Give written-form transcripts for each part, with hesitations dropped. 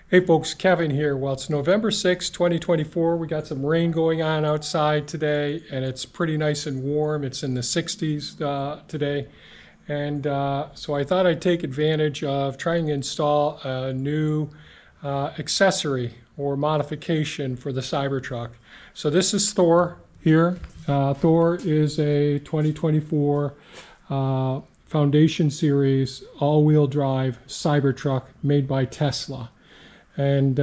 Hey folks, Kevin here. Well, it's November 6, 2024. We got some rain going on outside today, and it's pretty nice and warm. It's in the 60s today. And so I thought I'd take advantage of trying to install a new accessory or modification for the Cybertruck. So this is Thor here. Thor is a 2024 Foundation Series all-wheel drive Cybertruck made by Tesla. And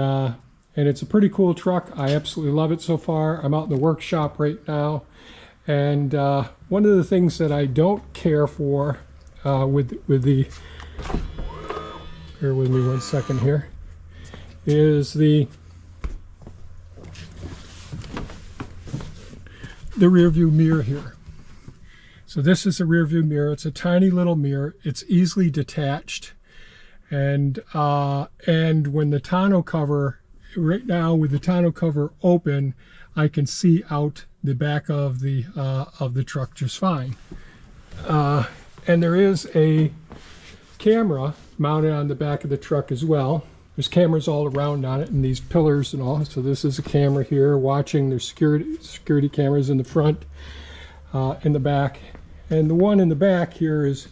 it's a pretty cool truck. I absolutely love it so far. I'm out in the workshop right now. And one of the things that I don't care for with the, bear with me one second here, is the rear view mirror here. So this is a rear view mirror. It's a tiny little mirror. It's easily detached. And when the tonneau cover, right now with the tonneau cover open, I can see out the back of the truck just fine. And there is a camera mounted on the back of the truck as well. There's cameras all around on it and these pillars and all. So this is a camera here watching. There's security cameras in the front, in the back. And the one in the back here is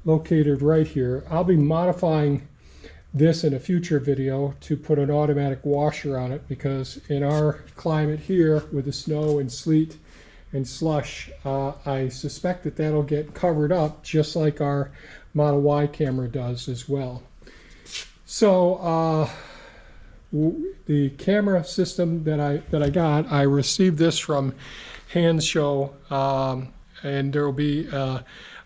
located right here. I'll be modifying this in a future video to put an automatic washer on it, because in our climate here with the snow and sleet and slush, I suspect that that'll get covered up just like our Model Y camera does as well. So the camera system that I got, I received this from Hansshow, and there will be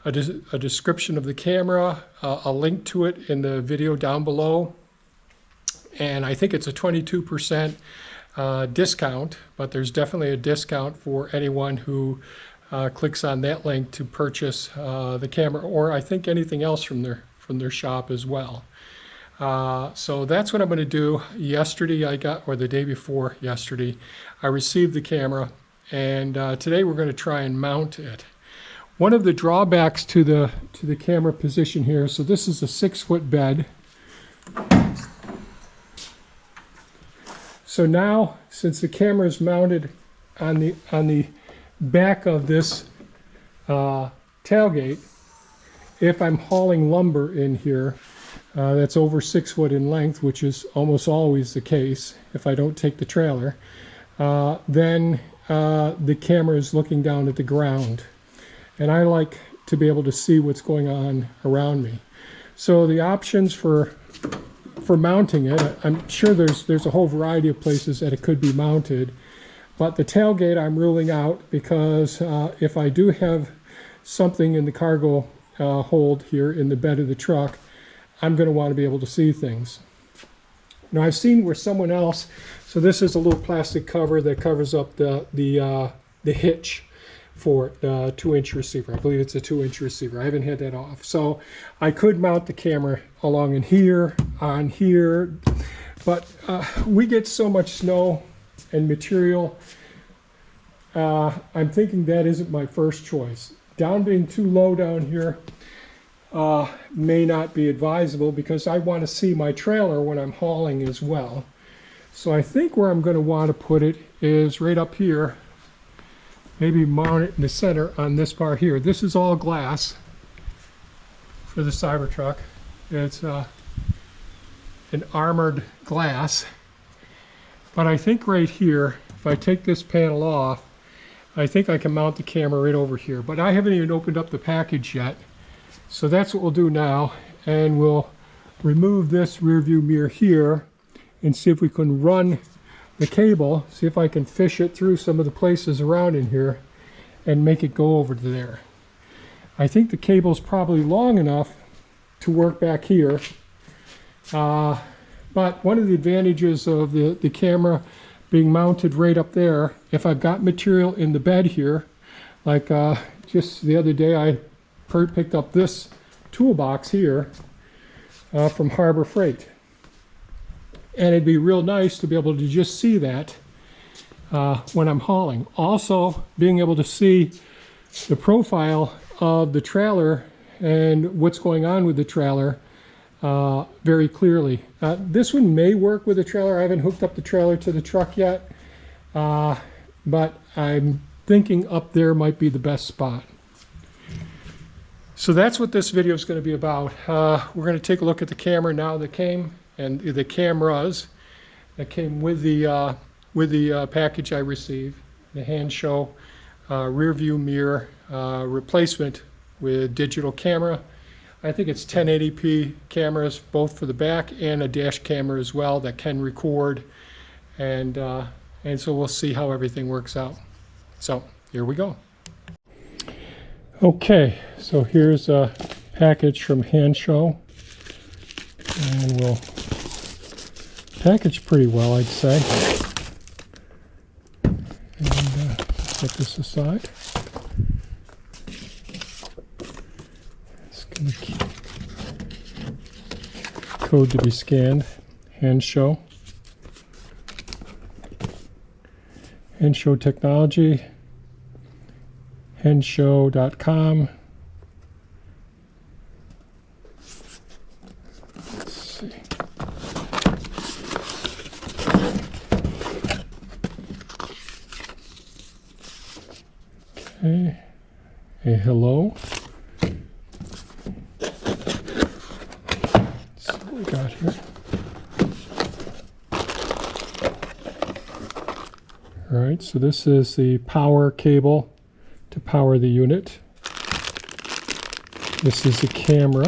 a description of the camera, a link to it in the video down below. And I think it's a 22% discount, but there's definitely a discount for anyone who clicks on that link to purchase the camera, or I think anything else from their shop as well. So that's what I'm going to do. Yesterday or the day before yesterday, I received the camera, and today we're going to try and mount it. One of the drawbacks to the camera position here, so this is a 6-foot bed. So now, since the camera is mounted on the back of this tailgate, if I'm hauling lumber in here, that's over 6 foot in length, which is almost always the case if I don't take the trailer, then the camera is looking down at the ground. And I like to be able to see what's going on around me. So the options for mounting it, I'm sure there's a whole variety of places that it could be mounted, but the tailgate I'm ruling out, because if I do have something in the cargo hold here in the bed of the truck, I'm going to want to be able to see things. Now I've seen where someone else, so this is a little plastic cover that covers up the hitch for 2-inch receiver. I believe it's a 2-inch receiver. I haven't had that off. So I could mount the camera along in here, on here, but we get so much snow and material. I'm thinking that isn't my first choice. Being too low down here may not be advisable, because I want to see my trailer when I'm hauling as well. So I think where I'm going to want to put it is right up here. Maybe mount it in the center on this part here. This is all glass for the Cybertruck. It's an armored glass. But I think right here, if I take this panel off, I think I can mount the camera right over here. But I haven't even opened up the package yet. So that's what we'll do now. And we'll remove this rear view mirror here and see if we can run the cable, see if I can fish it through some of the places around in here and make it go over to there. I think the cable's probably long enough to work back here. But one of the advantages of the camera being mounted right up there, if I've got material in the bed here, like just the other day I picked up this toolbox here from Harbor Freight. And it'd be real nice to be able to just see that when I'm hauling. Also, being able to see the profile of the trailer and what's going on with the trailer very clearly. This one may work with a trailer. I haven't hooked up the trailer to the truck yet, but I'm thinking up there might be the best spot. So that's what this video is going to be about. We're going to take a look at the camera now that came, and the cameras that came with the package I received. The Hansshow rear view mirror replacement with digital camera. I think it's 1080p cameras, both for the back and a dash camera as well that can record, and so we'll see how everything works out. So here we go. Okay, so here's a package from Hansshow, and we'll package pretty well, I'd say. And set this aside. It's going to keep code to be scanned. Hansshow. Hansshow Technology. Hansshow.com. Let's see. Okay. A hello. Let's see what we got here. All right, so this is the power cable to power the unit. This is the camera.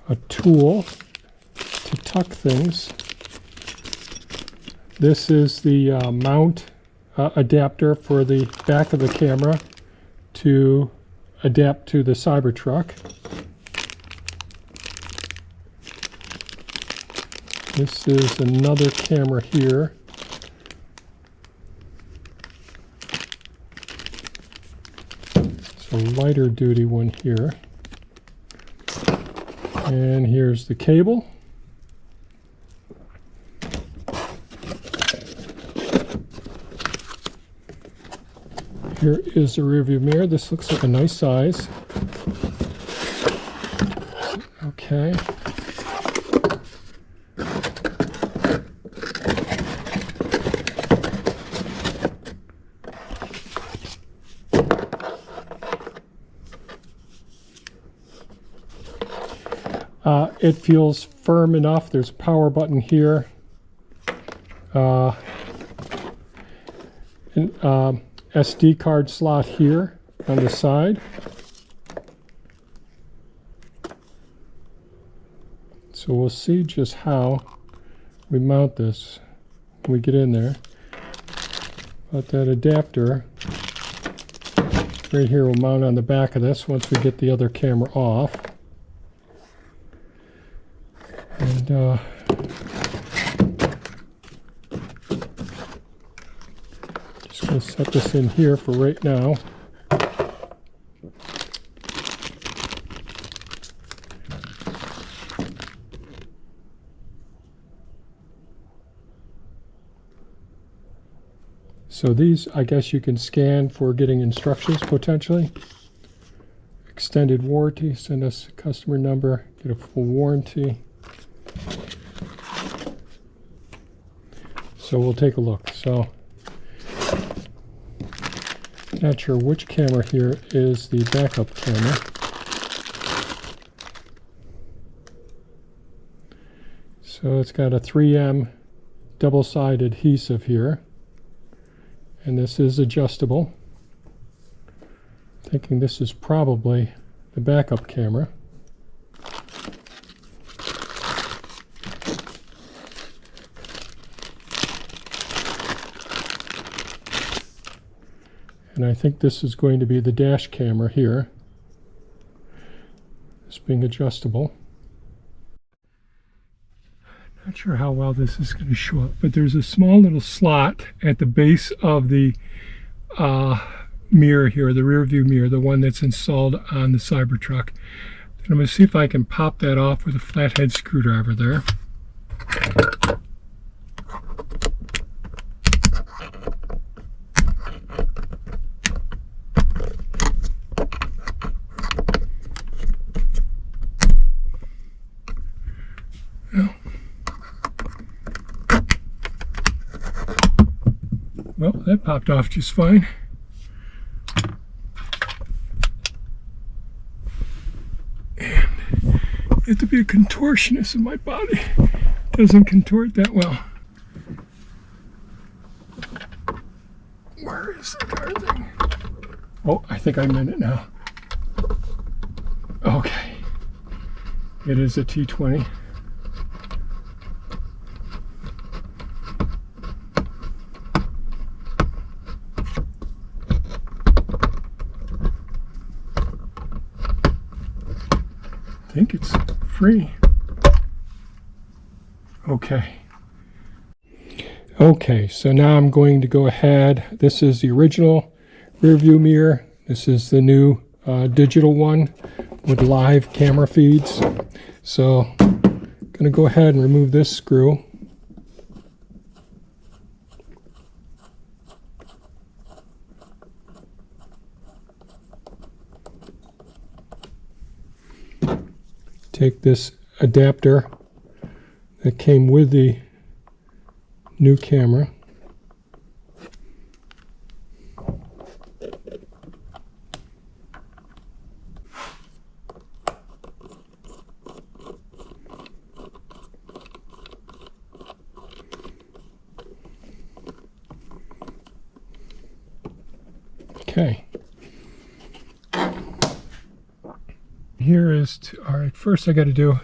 A tool to tuck things. This is the mount adapter for the back of the camera to adapt to the Cybertruck. This is another camera here. It's a lighter duty one here. And here's the cable. Here is the rearview mirror. This looks like a nice size. Okay. It feels firm enough. There's a power button here. An SD card slot here on the side. So we'll see just how we mount this when we get in there. But that adapter right here will mount on the back of this once we get the other camera off. And just going to set this in here for right now. So these, I guess you can scan for getting instructions potentially. Extended warranty, send us a customer number, get a full warranty. So we'll take a look. So, not sure which camera here is the backup camera. So it's got a 3M double-sided adhesive here. And this is adjustable. Thinking this is probably the backup camera. And I think this is going to be the dash camera here. This being adjustable. Not sure how well this is going to show up, but there's a small little slot at the base of the mirror here, the rear view mirror, the one that's installed on the Cybertruck. And I'm going to see if I can pop that off with a flathead screwdriver there. Well, that popped off just fine. And you have to be a contortionist in my body. It doesn't contort that well. Where is the darn thing? Oh, I think I'm in it now. Okay. It is a T20. I think it's free. Okay. Okay, so now I'm going to go ahead. This is the original rear view mirror. This is the new digital one with live camera feeds. So I'm going to go ahead and remove this screw. Take this adapter that came with the new camera. Okay. Here is, all right, first I got to do,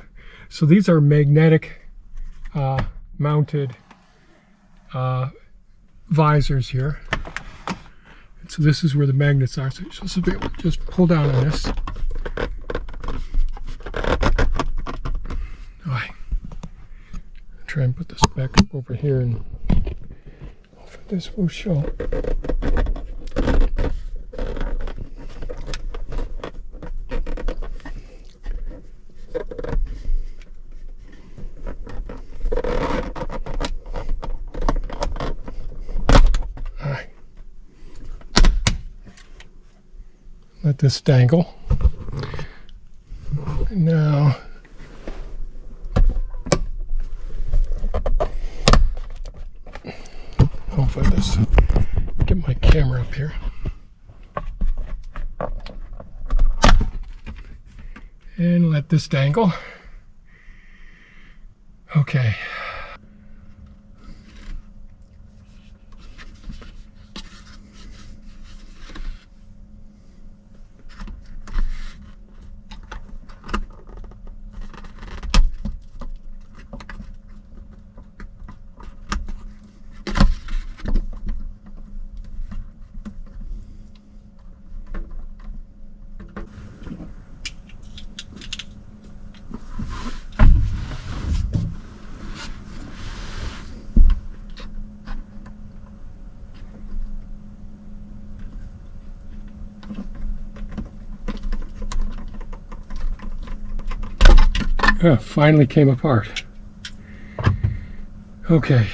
so these are magnetic mounted visors here. And so this is where the magnets are. So you're supposed to be able to just pull down on this. All right. Try and put this back up over here, and hopefully this will show. Let this dangle. And now hopefully this, get my camera up here. And let this dangle. Okay. Finally came apart. Okay.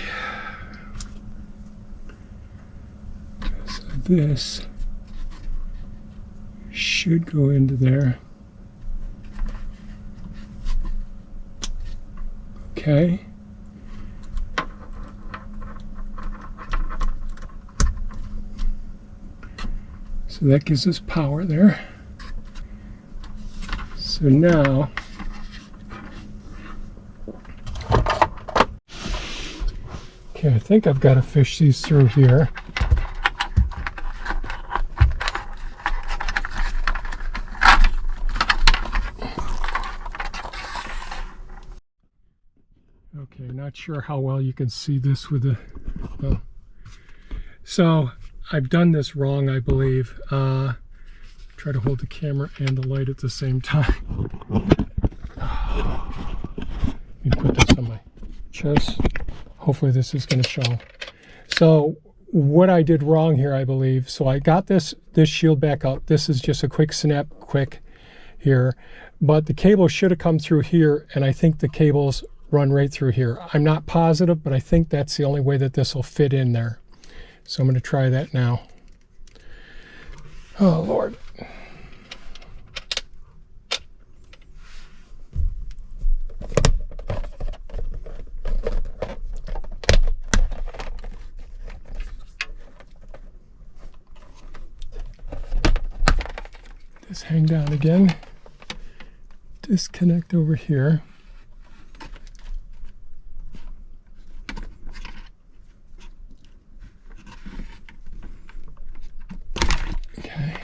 So this should go into there. Okay. So that gives us power there. So now I think I've got to fish these through here. Okay, not sure how well you can see this with the... Oh. So I've done this wrong, I believe. Try to hold the camera and the light at the same time. Let me put this on my chest. Hopefully this is going to show. So what I did wrong here, I believe, so I got this shield back up. This is just a quick snap, quick here. But the cable should have come through here, and I think the cables run right through here. I'm not positive, but I think that's the only way that this will fit in there. So I'm going to try that now. Oh, Lord. hang down again. Disconnect over here. Okay.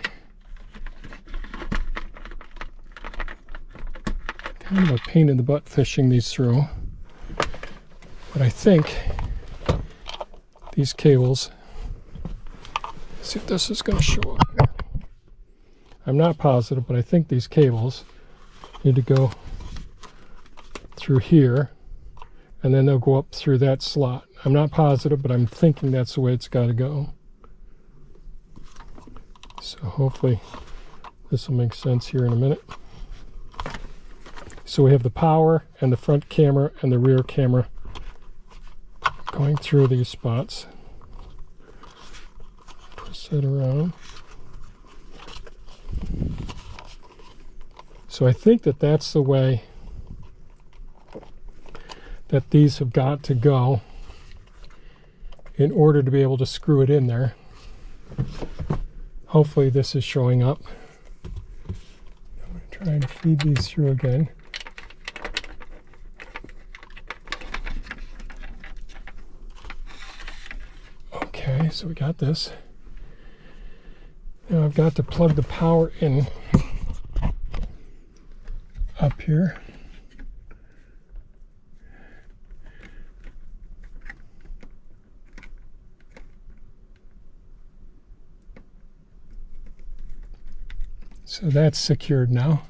Kind of a pain in the butt fishing these through, but I think these cables, see if this is going to show up. I'm not positive, but I think these cables need to go through here, and then they'll go up through that slot. I'm not positive, but I'm thinking that's the way it's got to go. So hopefully this will make sense here in a minute. So we have the power and the front camera and the rear camera going through these spots. Twist that around. So I think that that's the way that these have got to go in order to be able to screw it in there. Hopefully this is showing up. I'm going to try and feed these through again. Okay, so we got this. Now I've got to plug the power in up here. So that's secured now.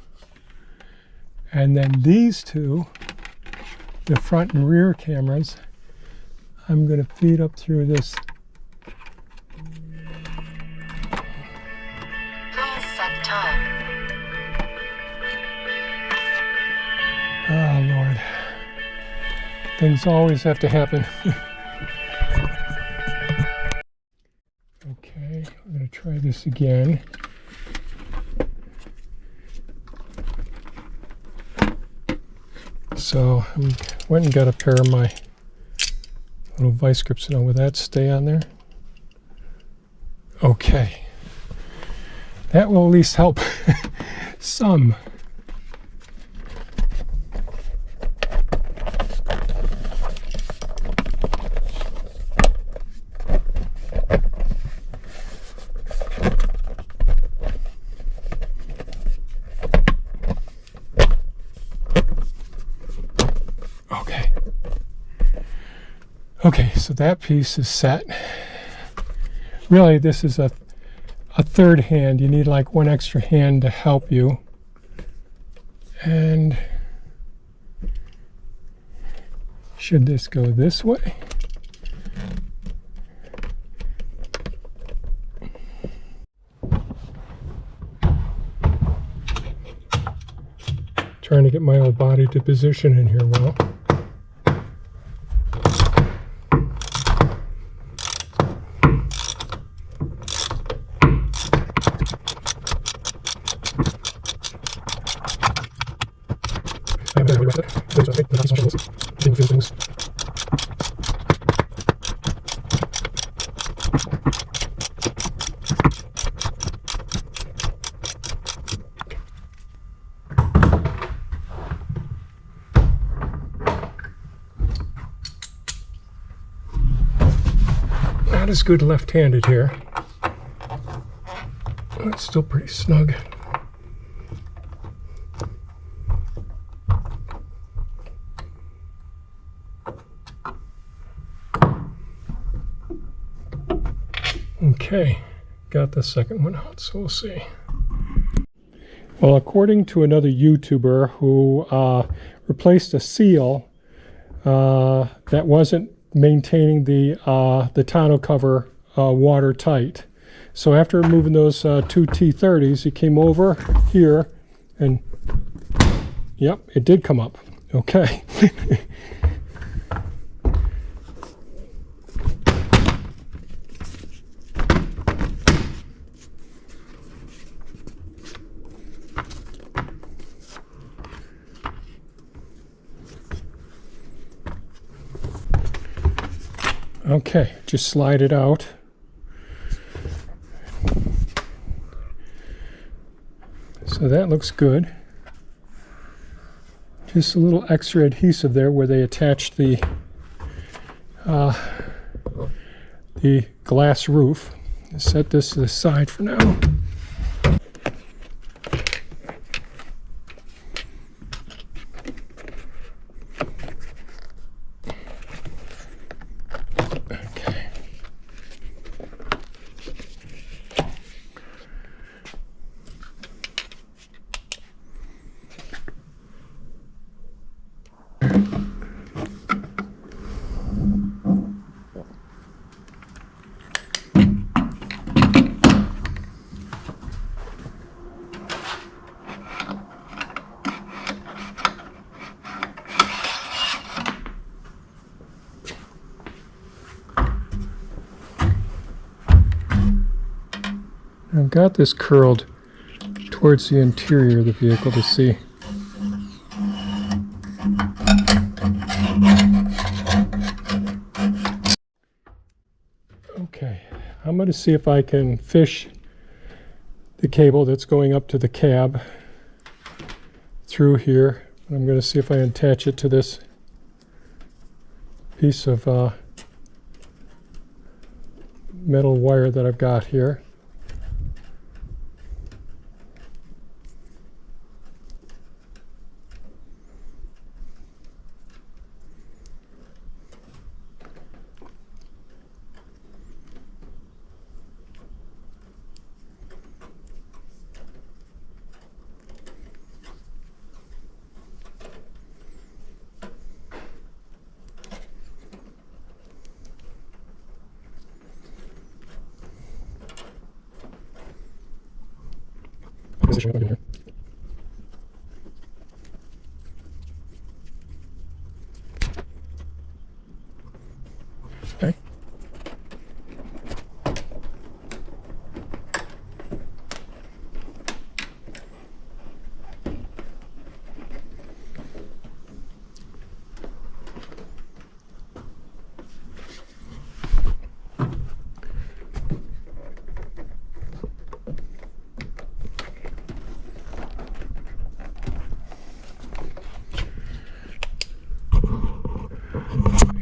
And then these two, the front and rear cameras, I'm going to feed up through this. Please set time. Oh, Lord. Things always have to happen. Okay, I'm going to try this again. So I went and got a pair of my little vice grips. Now, will that stay on there? Okay. That will at least help some. Okay, so that piece is set. Really, this is a third hand. You need like one extra hand to help you. And should this go this way? Trying to get my old body to position in here well. Not as good left-handed here. It's still pretty snug. Okay, got the second one out, so we'll see. Well, according to another YouTuber who replaced a seal that wasn't maintaining the tonneau cover watertight. So after removing those two T30s, he came over here and, yep, it did come up. Okay. Okay, just slide it out. So that looks good. Just a little extra adhesive there where they attached the glass roof. Set this to the side for now. Okay. I've got this curled towards the interior of the vehicle to see. Okay, I'm going to see if I can fish the cable that's going up to the cab through here. I'm going to see if I can attach it to this piece of metal wire that I've got here. Position over here. Okay.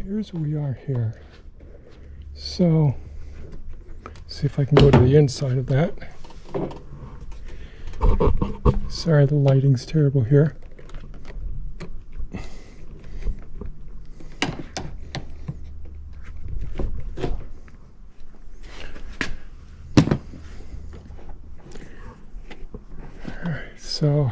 Here's where we are here. So, see if I can go to the inside of that. Sorry, the lighting's terrible here. All right, so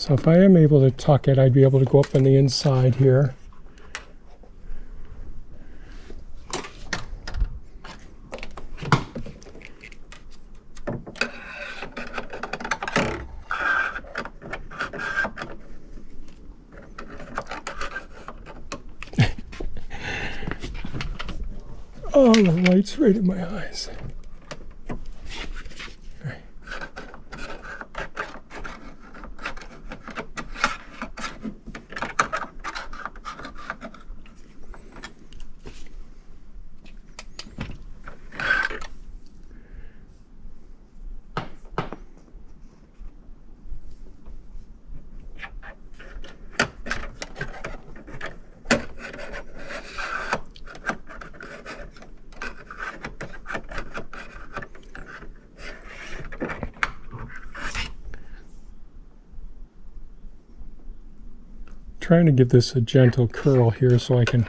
if I am able to tuck it, I'd be able to go up on the inside here. Oh, the light's right in my eyes. Trying to give this a gentle curl here so I can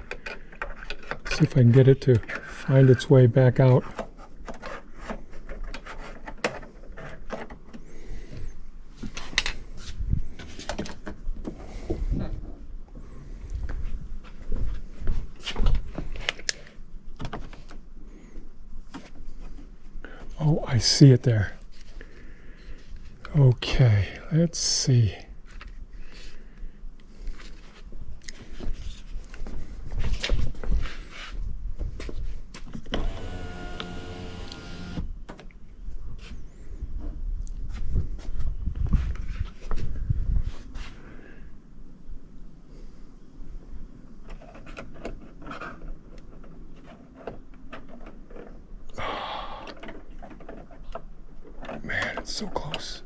see if I can get it to find its way back out. Oh, I see it there. Okay, let's see. So close.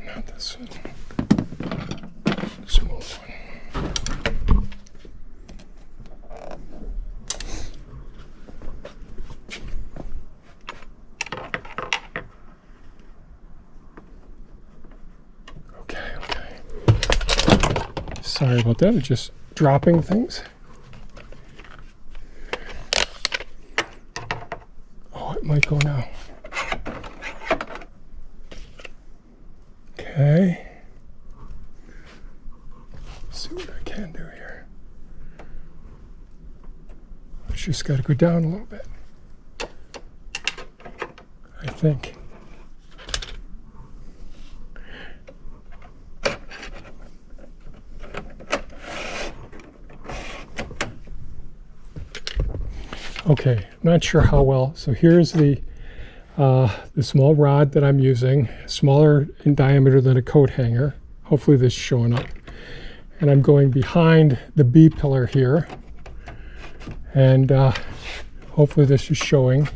Not this one. Small one. Okay. Sorry about that. It's just dropping things. Oh, it might go now. Okay. Let's see what I can do here. It's just got to go down a little bit, I think. Okay, not sure how well. So here's the small rod that I'm using, smaller in diameter than a coat hanger. Hopefully this is showing up. And I'm going behind the B pillar here. And hopefully this is showing.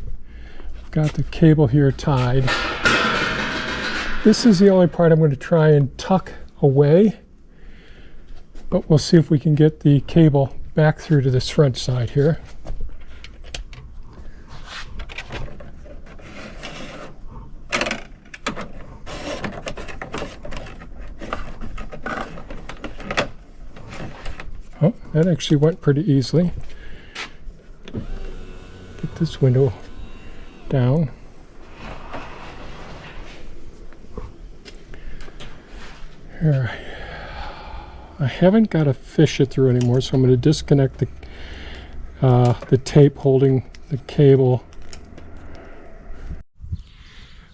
I've got the cable here tied. This is the only part I'm going to try and tuck away. But we'll see if we can get the cable back through to this front side here. Oh, that actually went pretty easily. Get this window down. Here, I haven't got to fish it through anymore, so I'm going to disconnect the tape holding the cable.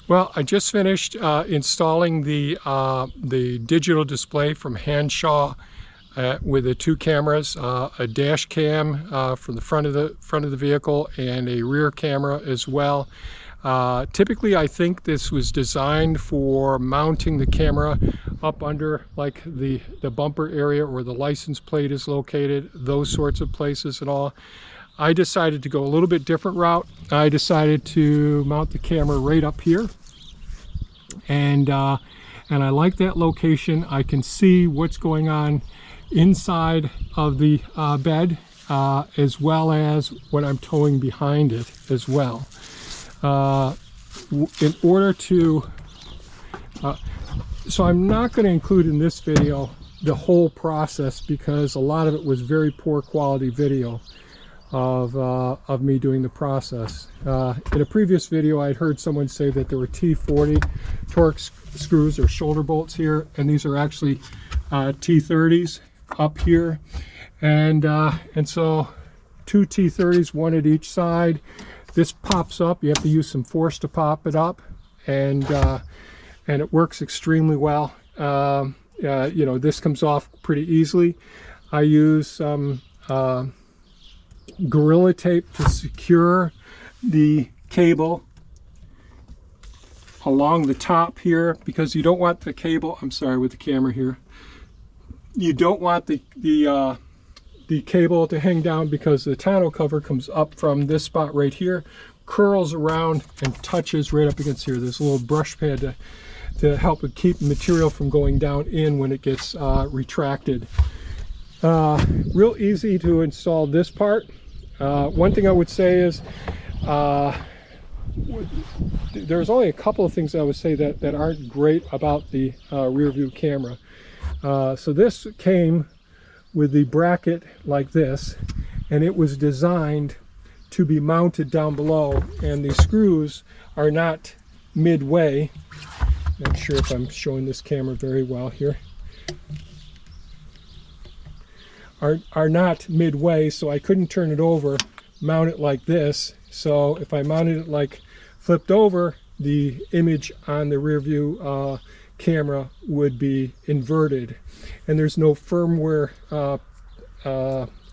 Well, I just finished installing the digital display from Hansshow. With the two cameras, a dash cam from the front of the vehicle and a rear camera as well. Typically, I think this was designed for mounting the camera up under like the bumper area where the license plate is located, those sorts of places and all. I decided to go a little bit different route. I decided to mount the camera right up here, and I like that location. I can see what's going on inside of the bed, as well as what I'm towing behind it as well. In order to, so I'm not going to include in this video the whole process because a lot of it was very poor quality video of me doing the process. In a previous video I'd heard someone say that there were T40 Torx screws or shoulder bolts here, and these are actually T30s up here, and so two T30s, one at each side. This pops up. You have to use some force to pop it up, and it works extremely well. You know, this comes off pretty easily. I use some Gorilla Tape to secure the cable along the top here, because you don't want the cable, I'm sorry, with the camera here, you don't want the cable to hang down, because the tonneau cover comes up from this spot right here, curls around and touches right up against here. There's a little brush pad to help it keep material from going down in when it gets retracted. Real easy to install this part. One thing I would say is there's only a couple of things I would say that aren't great about the rear view camera. So this came with the bracket like this, and it was designed to be mounted down below, and the screws are not midway. Not sure if I'm showing this camera very well here. Are not midway, so I couldn't turn it over, mount it like this. So if I mounted it like flipped over, the image on the rear view camera would be inverted, and there's no firmware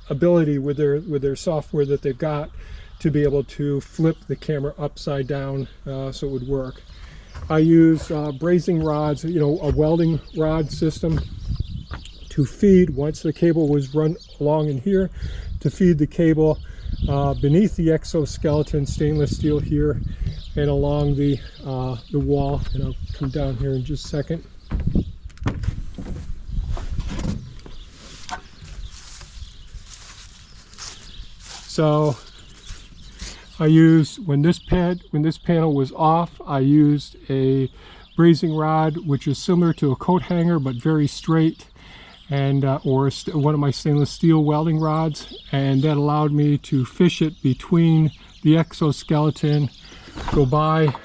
ability with their software that they've got to be able to flip the camera upside down so it would work. I use brazing rods, you know, a welding rod system to feed, once the cable was run along in here, to feed the cable beneath the exoskeleton stainless steel here and along the wall. And I'll come down here in just a second. So I used, when this panel was off, I used a brazing rod, which is similar to a coat hanger but very straight, and one of my stainless steel welding rods, and that allowed me to fish it between the exoskeleton, go by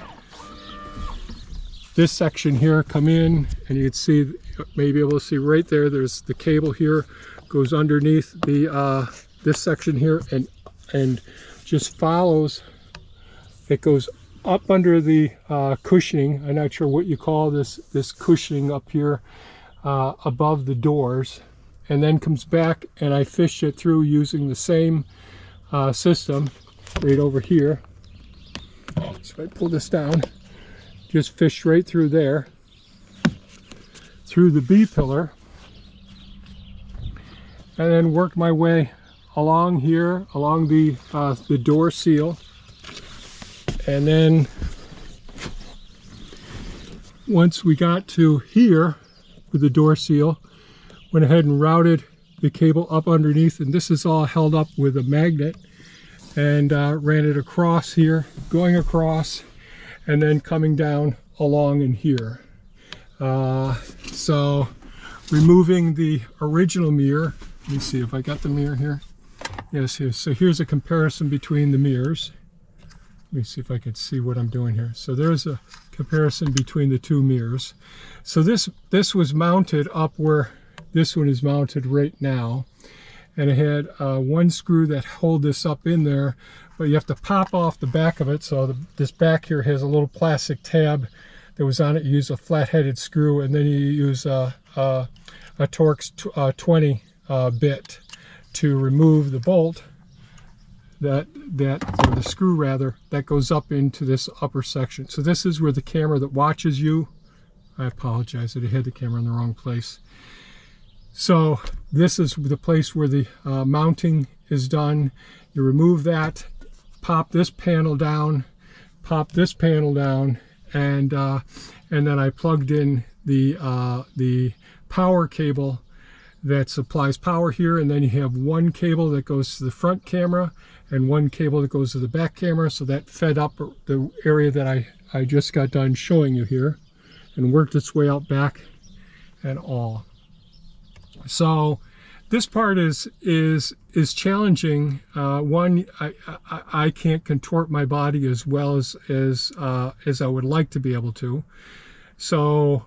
this section here, come in, and you can see, maybe able to see right there, there's the cable here, goes underneath the this section here, and just follows. It goes up under the cushioning. I'm not sure what you call this cushioning up here above the doors, and then comes back, and I fished it through using the same system right over here. So I pull this down, just fish right through there, through the B pillar, and then work my way along here, along the door seal, and then once we got to here with the door seal, went ahead and routed the cable up underneath, and this is all held up with a magnet, and ran it across here, going across, and then coming down along in here. So removing the original mirror, let me see if I got the mirror here. Yes, here. So here's a comparison between the mirrors. Let me see if I can see what I'm doing here. So there's a comparison between the two mirrors. So this was mounted up where this one is mounted right now, and it had one screw that hold this up in there, but you have to pop off the back of it. So this back here has a little plastic tab that was on it. You use a flat-headed screw, and then you use a Torx 20 bit to remove the bolt or the screw rather, that goes up into this upper section. So this is where the camera that watches you, I apologize that I had the camera in the wrong place. So this is the place where the mounting is done. You remove that, pop this panel down, and then I plugged in the power cable that supplies power here, and then you have one cable that goes to the front camera and one cable that goes to the back camera. So that fed up the area that I just got done showing you here, and worked its way out back and all. So this part is challenging. One, I can't contort my body as well as I would like to be able to. So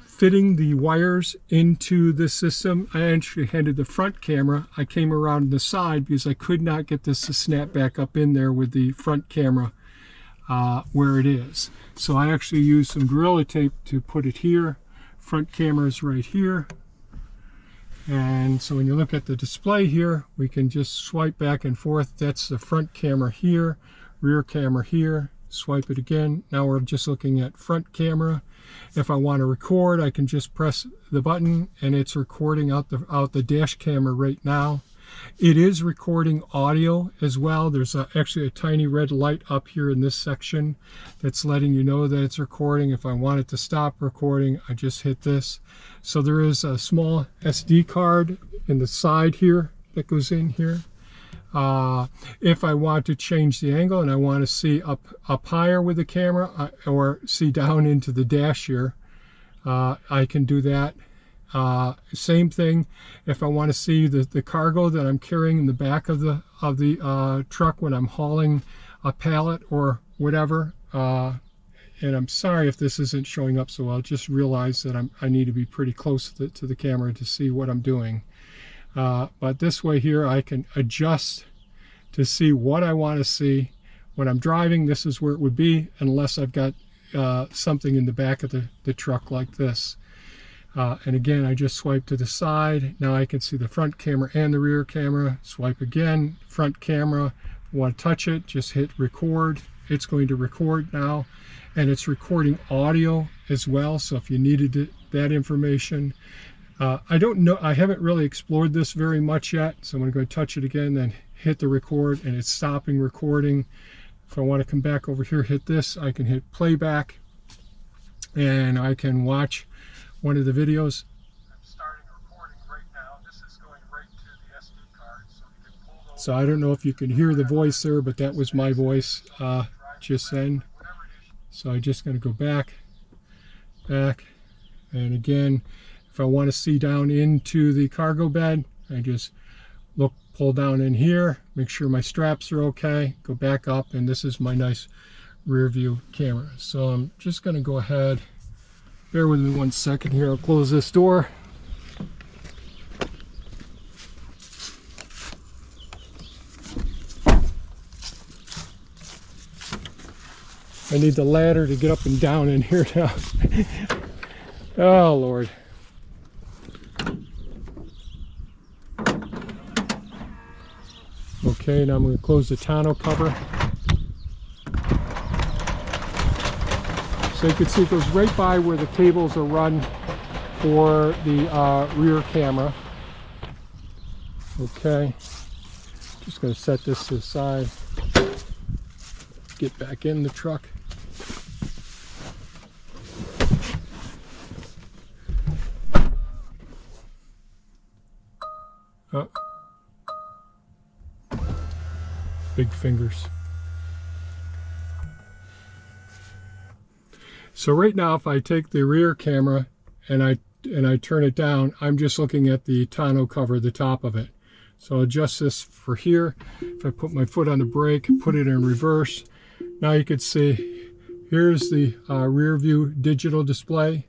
fitting the wires into the system, I actually handed the front camera. I came around the side because I could not get this to snap back up in there with the front camera where it is. So I actually used some Gorilla Tape to put it here. Front camera is right here. And so when you look at the display here, we can just swipe back and forth. That's the front camera here, rear camera here. Swipe it again. Now we're just looking at front camera. If I want to record, I can just press the button, and it's recording out the dash camera right now. It is recording audio as well. There's actually a tiny red light up here in this section that's letting you know that it's recording. If I want it to stop recording, I just hit this. So there is a small SD card in the side here that goes in here. If I want to change the angle and I want to see up higher with the camera, or see down into the dash here, I can do that. Same thing if I want to see the cargo that I'm carrying in the back of the truck when I'm hauling a pallet or whatever. And I'm sorry if this isn't showing up so well. Just realize that I need to be pretty close to the camera to see what I'm doing. But this way here, I can adjust to see what I want to see. When I'm driving, this is where it would be, unless I've got something in the back of the truck like this. And again, I just swipe to the side. Now I can see the front camera and the rear camera. Swipe again, front camera. Want to touch it, just hit record. It's going to record now, and it's recording audio as well. So if you needed that information, I don't know, I haven't really explored this very much yet. So I'm going to go touch it again, then hit the record, and it's stopping recording. If I want to come back over here, hit this, I can hit playback, and I can watch one of the videos. I'm starting recording right now. This is going right to the SD card. So I don't know if you can hear the voice there, but that was my voice just then. So I'm just going to go back, and again, if I want to see down into the cargo bed, I just pull down in here, make sure my straps are okay, go back up, and this is my nice rear view camera. So I'm just going to go ahead, bear with me 1 second here, I'll close this door. I need the ladder to get up and down in here now. Oh Lord. Okay, now I'm going to close the tonneau cover. So you can see it goes right by where the cables are run for the rear camera. Okay, just going to set this to the side. Get back in the truck. Oh. Big fingers. So right now, if I take the rear camera and I turn it down, I'm just looking at the tonneau cover, the top of it. So I'll adjust this for here. If I put my foot on the brake, put it in reverse, now you can see here's the rear view digital display,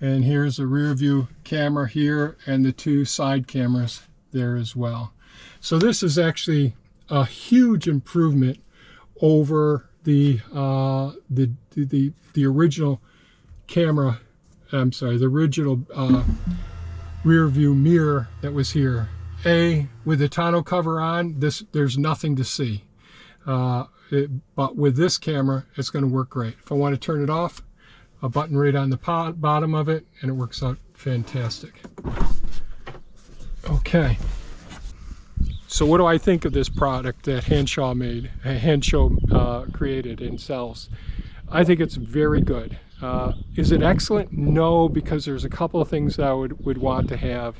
and here's the rear view camera here, and the two side cameras there as well. So this is actually a huge improvement over the original camera. I'm sorry, the original rear view mirror that was here. With the tonneau cover on, there's nothing to see. But with this camera, it's going to work great. If I want to turn it off, a button right on the bottom of it, and it works out fantastic. Okay. So what do I think of this product that Hansshow created and sells? I think it's very good. Is it excellent? No, because there's a couple of things that I would want to have.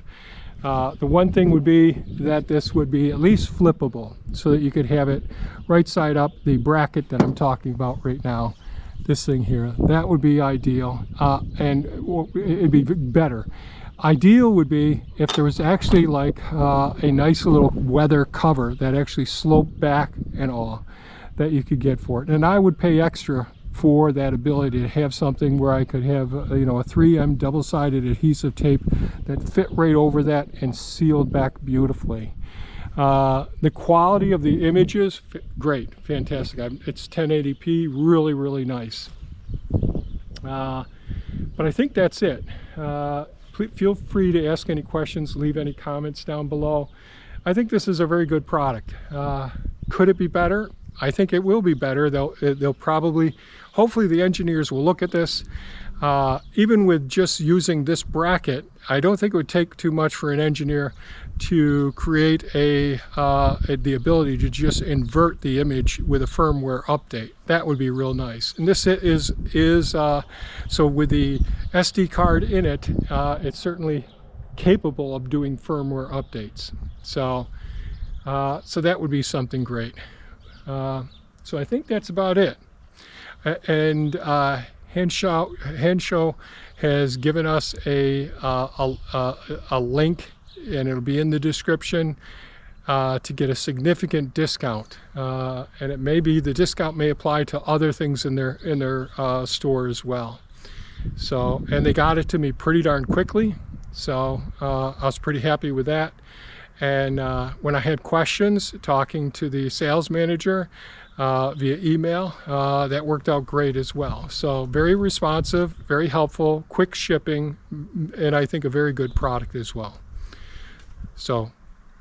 The one thing would be that this would be at least flippable, so that you could have it right side up, the bracket that I'm talking about right now, this thing here. That would be ideal, and it'd be better. Ideal would be if there was actually like a nice little weather cover that actually sloped back and all that you could get for it. And I would pay extra for that ability to have something where I could have a 3M double-sided adhesive tape that fit right over that and sealed back beautifully. The quality of the images, great, fantastic. It's 1080p, really, really nice. But I think that's it. Feel free to ask any questions, leave any comments down below. I think this is a very good product. Could it be better? I think it will be better. They'll probably, hopefully the engineers will look at this. Even with just using this bracket, I don't think it would take too much for an engineer to create the ability to just invert the image with a firmware update. That would be real nice. And this is so with the SD card in it, it's certainly capable of doing firmware updates. So that would be something great. So I think that's about it. And Hansshow has given us a link, and it'll be in the description, to get a significant discount. And it may be the discount may apply to other things in their store as well. So, and they got it to me pretty darn quickly. So I was pretty happy with that. And when I had questions, talking to the sales manager via email, that worked out great as well. So very responsive, very helpful, quick shipping, and I think a very good product as well. So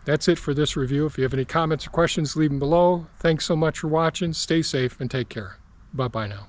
that's it for this review. If you have any comments or questions, leave them below. Thanks so much for watching. Stay safe and take care. Bye-bye now.